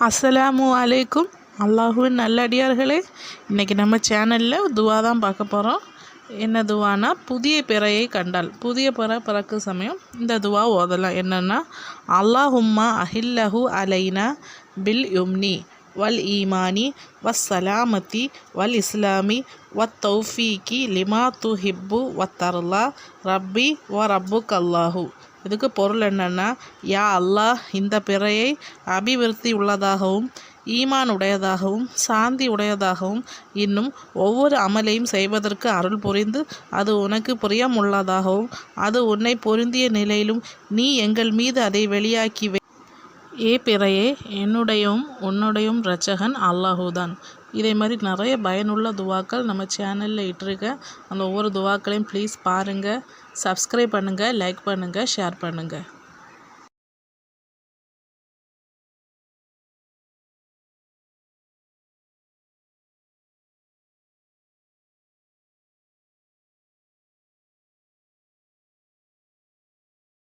அஸ்ஸலாமு அலைக்கும். அல்லாஹுவின் நல்லடியார்களே, இன்றைக்கி நம்ம சேனலில் துவா தான் பார்க்க போகிறோம். என்ன துவானா, புதிய பிறையை கண்டால், புதிய பிறை பிறக்கும் சமயம் இந்த துவா ஓதலாம். என்னென்னா, அல்லாஹும்மா அஹில்லஹு அலைனா பில் யும்னி வல் ஈமானி வஸ் சலாமத்தி வல் இஸ்லாமி வத் தௌஃபீக்கி லிமா துஹிப்பு வத்தர்லா ரப்பி வ ரப்புக் அல்லாஹு. இதுக்கு பொருள் என்னென்னா, யா அல்லாஹ், இந்த பிறையை அபிவிருத்தி உள்ளதாகவும் ஈமான் உடையதாகவும் சாந்தி உடையதாகவும் இன்னும் ஒவ்வொரு அமலையும் செய்வதற்கு அருள் புரிந்து அது உனக்கு பிரியம் உள்ளதாகவும் அது உன்னை பொருந்திய நிலையிலும் நீ எங்கள் மீது அதை வெளியாக்கி ஏ பிறையே, என்னுடையும் உன்னுடையும் இரட்சகன் அல்லாஹூதான். இதே மாதிரி நிறைய பயனுள்ள துவாக்கள் நம்ம சேனலில் இட்டிருக்கேன். அந்த ஒவ்வொரு துவாக்களையும் ப்ளீஸ் பாருங்கள், சப்ஸ்கிரைப் பண்ணுங்கள், லைக் பண்ணுங்கள், ஷேர் பண்ணுங்கள்.